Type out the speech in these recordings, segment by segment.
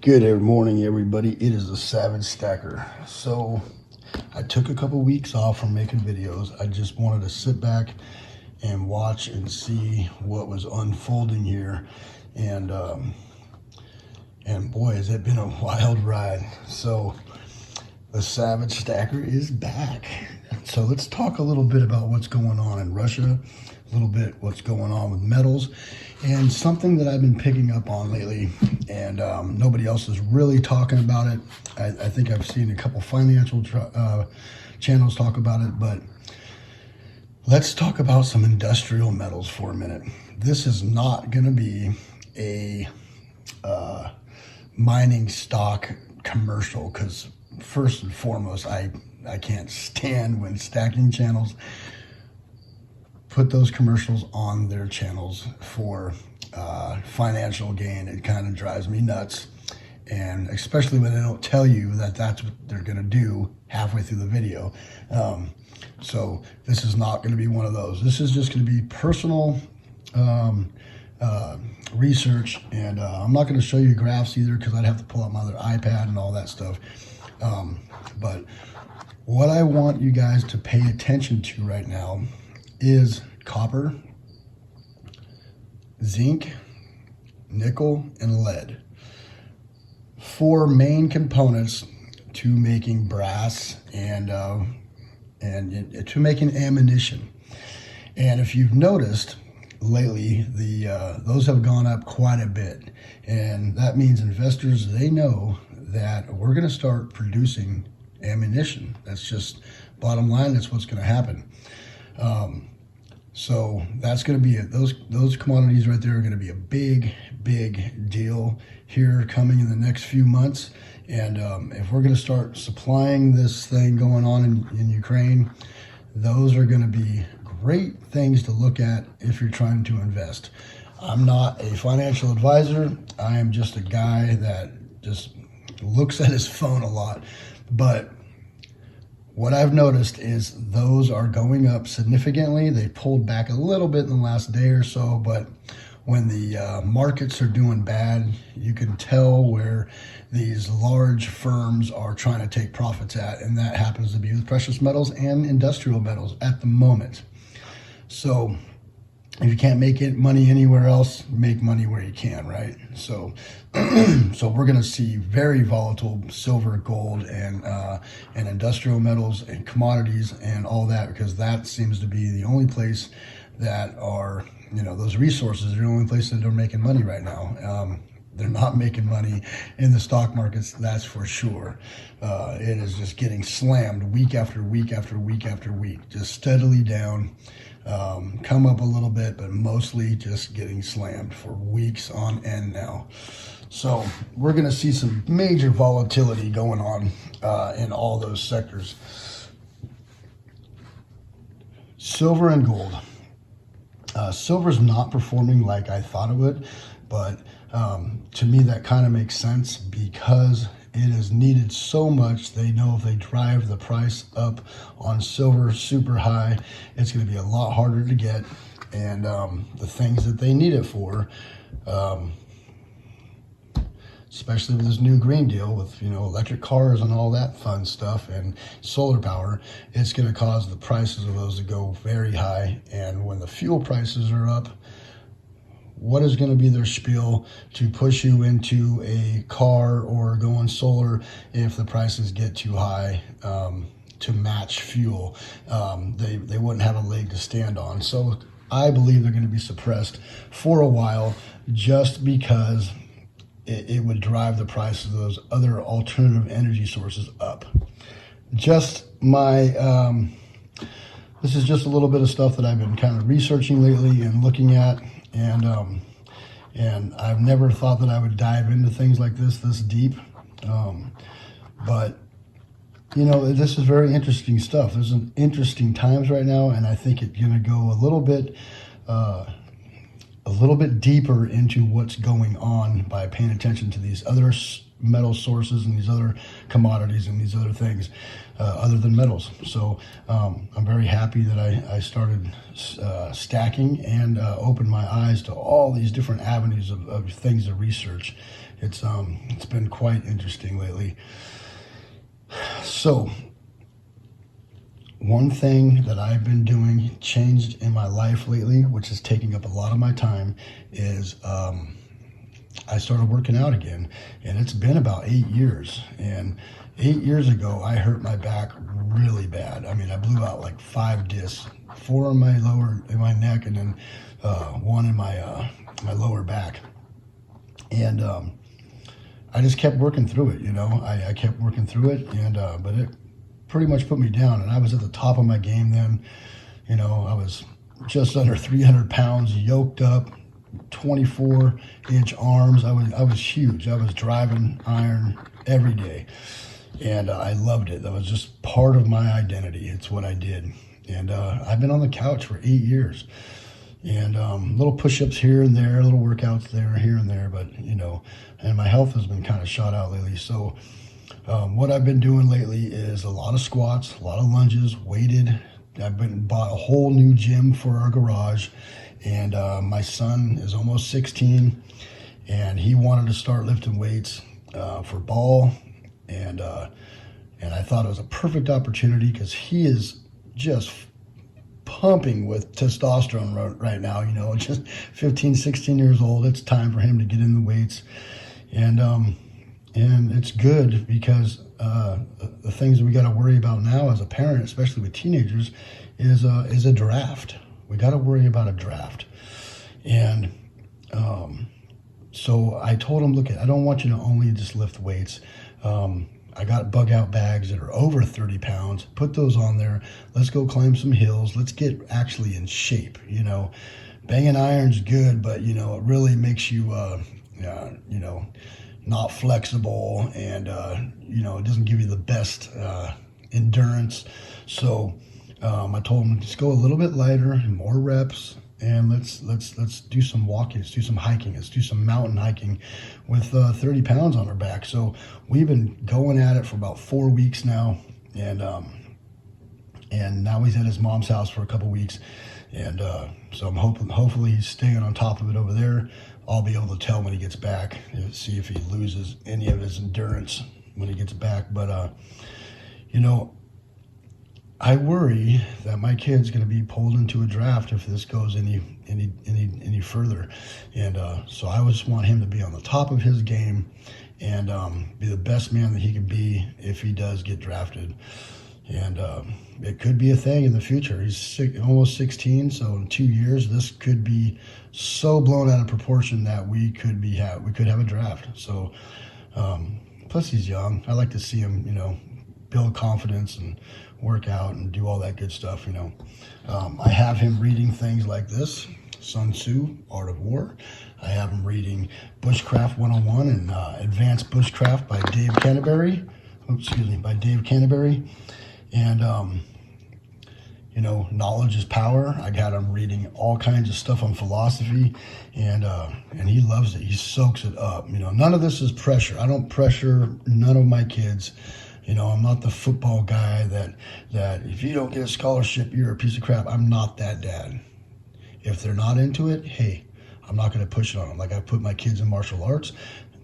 Good morning, everybody. It is the Savage Stacker. So I took a couple weeks off from making videos. I just wanted to sit back and watch and see what was unfolding here. And boy, has it been a wild ride. So the Savage Stacker is back. So let's talk a little bit about what's going on in Russia, a little bit what's going on with metals, and something that I've been picking up on lately, and nobody else is really talking about it. I think I've seen a couple financial channels talk about it, but let's talk about some industrial metals for a minute. This is not going to be a mining stock commercial, because first and foremost, I can't stand when stacking channels put those commercials on their channels for financial gain. It kind of drives me nuts, and especially when they don't tell you that that's what they're going to do halfway through the video. So this is not going to be one of those. This is just going to be personal research, and I'm not going to show you graphs either, because I'd have to pull out my other iPad and all that stuff. But what I want you guys to pay attention to right now is copper, zinc, nickel, and lead. Four main components to making brass and to making ammunition. And if you've noticed lately, those have gone up quite a bit, and that means investors, they know that we're going to start producing ammunition. That's just bottom line. That's what's going to happen. So that's going to be those commodities right there are going to be a big deal here coming in the next few months. And if we're going to start supplying this thing going on in Ukraine, those are going to be great things to look at if you're trying to invest. I'm not a financial advisor. I am just a guy that just looks at his phone a lot. But what I've noticed is those are going up significantly. They pulled back a little bit in the last day or so, but when the markets are doing bad, you can tell where these large firms are trying to take profits at, and that happens to be with precious metals and industrial metals at the moment. So if you can't make money anywhere else, make money where you can, right? So so we're going to see very volatile silver, gold, and industrial metals and commodities and all that, because that seems to be the only place that are, those resources are the only place that are making money right now. They're not making money in the stock markets, that's for sure. It is just getting slammed week after week after week after week, just steadily down. Come up a little bit, but mostly just getting slammed for weeks on end now. So we're going to see some major volatility going on in all those sectors. Silver and gold. Silver's not performing like I thought it would, but to me that kind of makes sense, because it is needed so much. They know if they drive the price up on silver super high, it's going to be a lot harder to get. And the things that they need it for, especially with this new Green Deal with, electric cars and all that fun stuff and solar power, it's going to cause the prices of those to go very high. And when the fuel prices are up, what is going to be their spiel to push you into a car or going solar if the prices get too high to match fuel? They wouldn't have a leg to stand on. So I believe they're going to be suppressed for a while, just because it would drive the price of those other alternative energy sources up. Just my, this is just a little bit of stuff that I've been kind of researching lately and looking at. And I've never thought that I would dive into things like this deep. But this is very interesting stuff. There's some interesting times right now, and I think it's going to go a little bit deeper into what's going on by paying attention to these other metal sources and these other commodities and these other things other than metals. So I'm very happy that I started stacking and opened my eyes to all these different avenues of things to research. It's been quite interesting lately. So one thing that I've been doing changed in my life lately, which is taking up a lot of my time, is I started working out again, and it's been about 8 years. And 8 years ago, I hurt my back really bad. I mean, I blew out like 5 discs, four in my neck, and then one in my lower back. And I just kept working through it. I kept working through it, and but it pretty much put me down. And I was at the top of my game then. I was just under 300 pounds, yoked up, 24-inch arms. I was huge. I was driving iron every day, and I loved it. That was just part of my identity. It's what I did. And I've been on the couch for 8 years, and little push-ups here and there, little workouts here and there, but and my health has been kind of shot out lately. So what I've been doing lately is a lot of squats, a lot of lunges, weighted. I've bought a whole new gym for our garage, and my son is almost 16, and he wanted to start lifting weights for ball, and I thought it was a perfect opportunity because he is just pumping with testosterone right now, just 15, 16 years old. It's time for him to get in the weights, and it's good because the things that we got to worry about now as a parent, especially with teenagers, is a draft. We got to worry about a draft. And so I told him, look, I don't want you to only just lift weights. I got bug out bags that are over 30 pounds. Put those on there. Let's go climb some hills. Let's get actually in shape. Banging iron's good, but it really makes you not flexible, and it doesn't give you the best endurance. So I told him, just go a little bit lighter, more reps, and let's do some walking, let's do some hiking, let's do some mountain hiking with 30 pounds on our back. So we've been going at it for about 4 weeks now, and now he's at his mom's house for a couple weeks, and so I'm hopefully he's staying on top of it over there. I'll be able to tell when he gets back, see if he loses any of his endurance when he gets back. But I worry that my kid's going to be pulled into a draft if this goes any further, and so I just want him to be on the top of his game and be the best man that he can be if he does get drafted. And it could be a thing in the future. He's almost 16, so in 2 years this could be so blown out of proportion that we could have a draft. So plus he's young. I like to see him, build confidence and work out and do all that good stuff. I have him reading things like this: Sun Tzu, Art of War. I have him reading Bushcraft 101 and Advanced Bushcraft by Dave Canterbury. And knowledge is power. I got him reading all kinds of stuff on philosophy, and he loves it. He soaks it up. None of this is pressure. I don't pressure none of my kids. I'm not the football guy that if you don't get a scholarship, you're a piece of crap. I'm not that dad. If they're not into it, hey, I'm not going to push it on them. Like I put my kids in martial arts.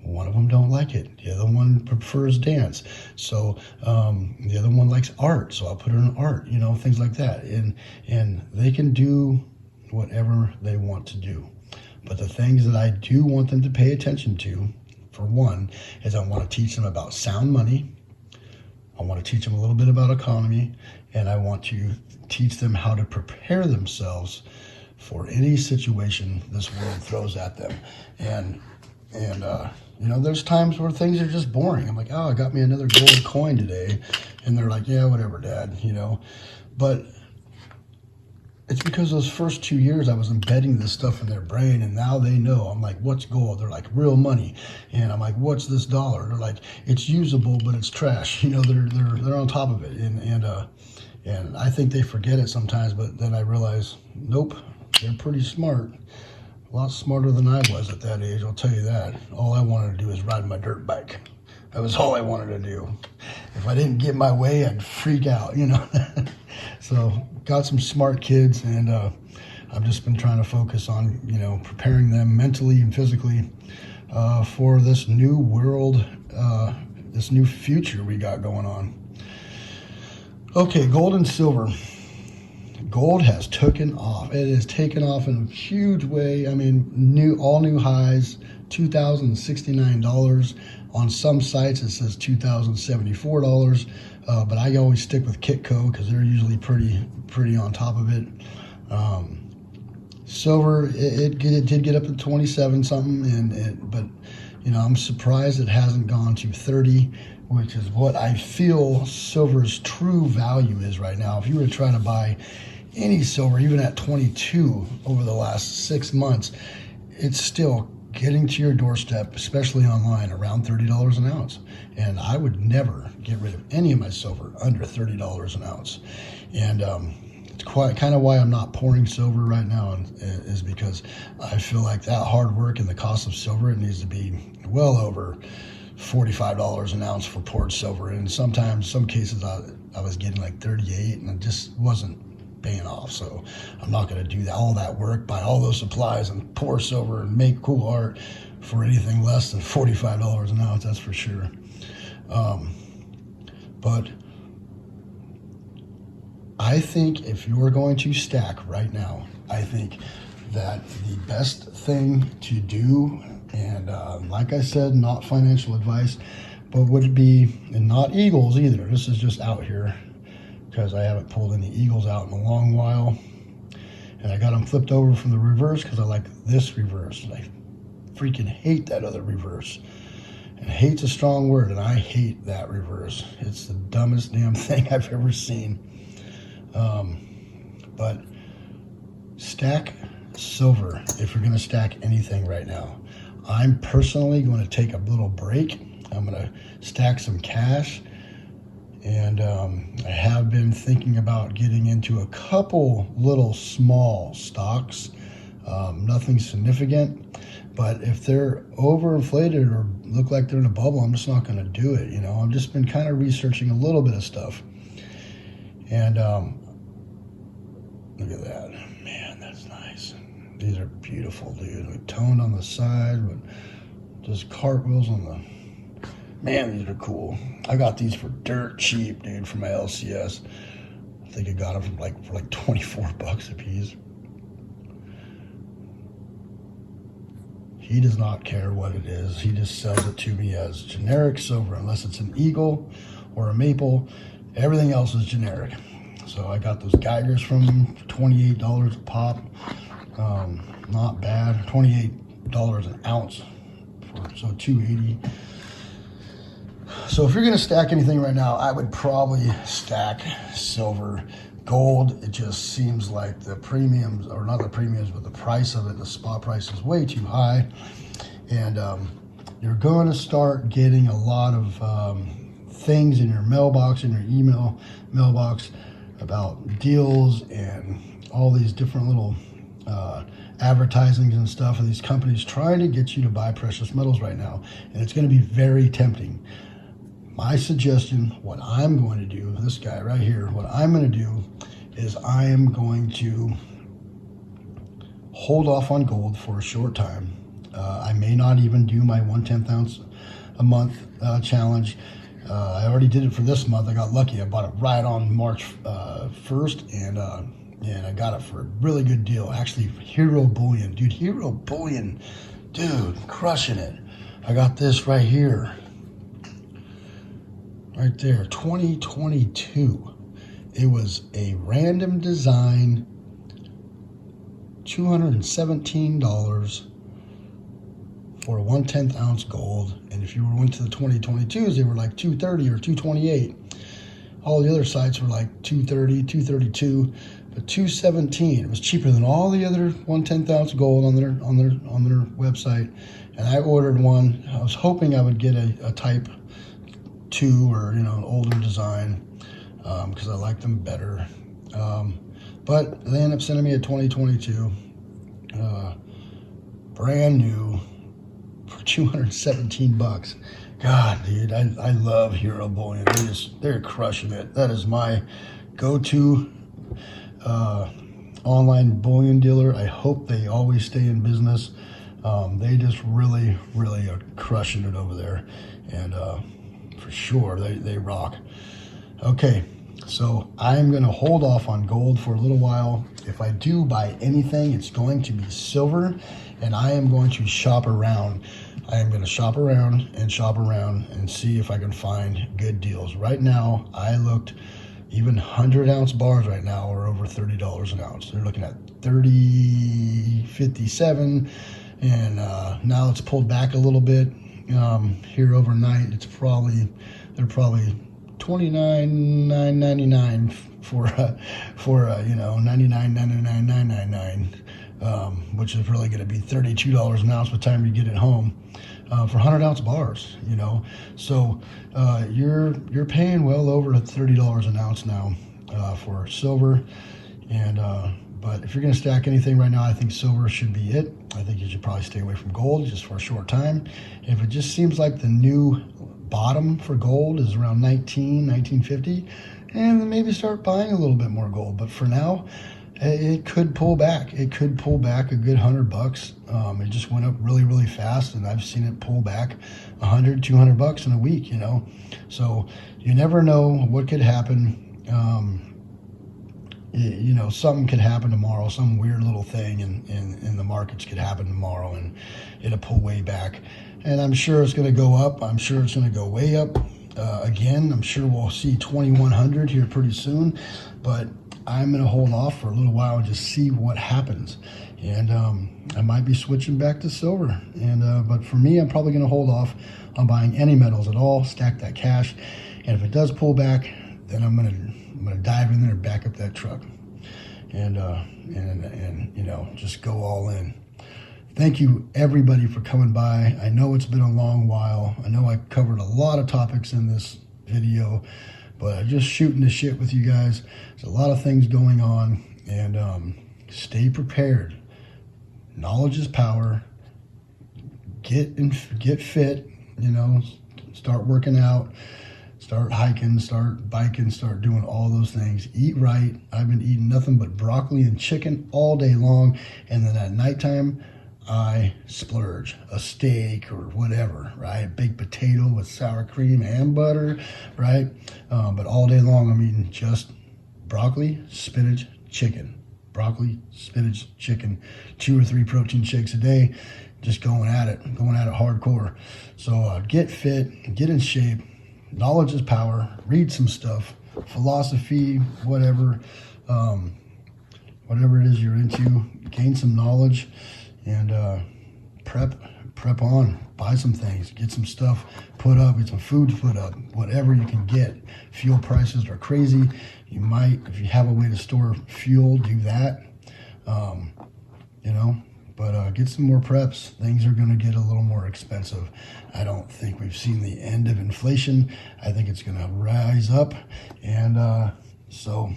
One of them don't like it. The other one prefers dance. So the other one likes art. So I'll put her in art, things like that. And they can do whatever they want to do. But the things that I do want them to pay attention to, for one, is I want to teach them about sound money. I want to teach them a little bit about economy. And I want to teach them how to prepare themselves for any situation this world throws at them. And there's times where things are just boring. I'm like, oh, I got me another gold coin today. And they're like, yeah, whatever, Dad, But it's because those first 2 years I was embedding this stuff in their brain, and now they know. I'm like, what's gold? They're like, real money. And I'm like, what's this dollar? They're like, it's usable, but it's trash. They're on top of it. And I think they forget it sometimes, but then I realize, nope, they're pretty smart. A lot smarter than I was at that age, I'll tell you that. All I wanted to do is ride my dirt bike. That was all I wanted to do. If I didn't get my way, I'd freak out, So got some smart kids, and I've just been trying to focus on, preparing them mentally and physically for this new world, this new future we got going on. Okay, gold and silver. Gold has taken off. It has taken off in a huge way. I mean, all new highs, $2,069. On some sites it says $2,074, but I always stick with Kitco because they're usually pretty on top of it. Silver, it did get up to 27 something, but you know, I'm surprised it hasn't gone to 30, which is what I feel silver's true value is right now. If you were to try to buy any silver, even at 22 over the last 6 months, it's still getting to your doorstep, especially online, around $30 an ounce. And I would never get rid of any of my silver under $30 an ounce. And it's quite kind of why I'm not pouring silver right now, is because I feel like that hard work and the cost of silver, it needs to be well over $45 an ounce for poured silver. And sometimes, some cases, I was getting like 38, and it just wasn't paying off. So I'm not going to do all that work, buy all those supplies and pour silver and make cool art for anything less than $45 an ounce, that's for sure. But I think if you're going to stack right now, I think that the best thing to do, and like I said, not financial advice, but would be, and not eagles either, this is just out here, because I haven't pulled any eagles out in a long while, and I got them flipped over from the reverse because I like this reverse. I freaking hate that other reverse, and hate's a strong word, and I hate that reverse. It's the dumbest damn thing I've ever seen. But stack silver if you're going to stack anything right now. I'm personally going to take a little break. I'm going to stack some cash. And I have been thinking about getting into a couple little small stocks, nothing significant, but if they're overinflated or look like they're in a bubble, I'm just not going to do it. You know, I've just been kind of researching a little bit of stuff. And look at that, man, that's nice. These are beautiful, dude. Like toned on the side, but just cartwheels on the. Man, these are cool. I got these for dirt cheap, dude, from my LCS. I think I got them for like 24 bucks a piece. He does not care what it is. He just sells it to me as generic silver, unless it's an eagle or a maple. Everything else is generic. So I got those Geigers from him for $28 a pop. Not bad. $28 an ounce, so $2.80. So if you're going to stack anything right now, I would probably stack silver. Gold, it just seems like the premiums, or not the premiums, but the price of it, the spot price is way too high. And you're going to start getting a lot of things in your mailbox, in your email mailbox, about deals and all these different little advertisings and stuff of these companies trying to get you to buy precious metals right now. And it's going to be very tempting. My suggestion, what I'm going to do, this guy right here, what I'm going to do is I am going to hold off on gold for a short time. I may not even do my 1/10 ounce a month challenge. I already did it for this month. I got lucky. I bought it right on March 1st, and I got it for a really good deal. Actually, Hero Bullion, dude. Hero Bullion, dude, crushing it. I got this right here. Right there, 2022. It was a random design, $217 for a 1/10 ounce gold. And if you went to the 2022s, they were like $230 or $228. All the other sites were like $230, $232, but $217. It was cheaper than all the other 1/10 ounce gold on their website. And I ordered one. I was hoping I would get a type 2 or an older design because I like them better. But they ended up sending me a 2022 brand new for 217 bucks. God, dude, I love Hero Bullion. They're crushing it. That is my go-to online bullion dealer. I hope they always stay in business. They just really are crushing it over there, and for sure they rock. Okay, so I'm going to hold off on gold for a little while. If I do buy anything, it's going to be silver, and I am going to shop around. I am going to shop around and see if I can find good deals. Right now, I looked, even 100-ounce bars right now are over $30 an ounce. They're looking at 30.57, and now it's pulled back a little bit here overnight. They're probably $29,999 for 99.99,999, which is really going to be $32 an ounce by the time you get it home for 100-ounce bars. So you're paying well over $30 an ounce now for silver, and but if you're going to stack anything right now, I think silver should be it. I think you should probably stay away from gold just for a short time. If it just seems like the new bottom for gold is around 1950, and then maybe start buying a little bit more gold. But for now, it could pull back. It could pull back a good $100. It just went up really fast, and I've seen it pull back $100-200 in a week. So you never know what could happen. Something could happen tomorrow. Some weird little thing in the markets could happen tomorrow, and it'll pull way back. And I'm sure it's going to go up. I'm sure it's going to go way up again. I'm sure we'll see 2100 here pretty soon, but I'm going to hold off for a little while and just see what happens. And I might be switching back to silver. And but for me, I'm probably going to hold off on buying any metals at all. Stack that cash, and if it does pull back, then I'm going to dive in there and back up that truck, and just go all in. Thank you everybody for coming by. I know it's been a long while. I know I covered a lot of topics in this video, but I'm just shooting the shit with you guys. There's a lot of things going on, and stay prepared. Knowledge is power. Get fit, start working out, start hiking, start biking, start doing all those things. Eat right. I've been eating nothing but broccoli and chicken all day long, and then at nighttime, I splurge a steak or whatever, right? Baked potato with sour cream and butter, right? But all day long, I'm eating just broccoli, spinach, chicken. Broccoli, spinach, chicken, 2 or 3 protein shakes a day, just going at it hardcore. So get fit, get in shape. Knowledge is power. Read some stuff, philosophy, whatever it is you're into. Gain some knowledge, and prep on. Buy some things, get some stuff put up, get some food put up, whatever you can get. Fuel prices are crazy. You might, if you have a way to store fuel, do that. But get some more preps. Things are going to get a little more expensive. I don't think we've seen the end of inflation. I think it's going to rise up, and so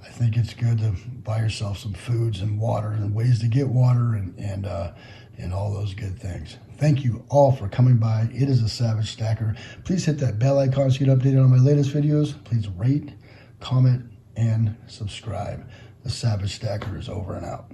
I think it's good to buy yourself some foods and water and ways to get water and all those good things. Thank you all for coming by. It is a Savage Stacker. Please hit that bell icon so you get updated on my latest videos. Please rate, comment, and subscribe. The Savage Stacker is over and out.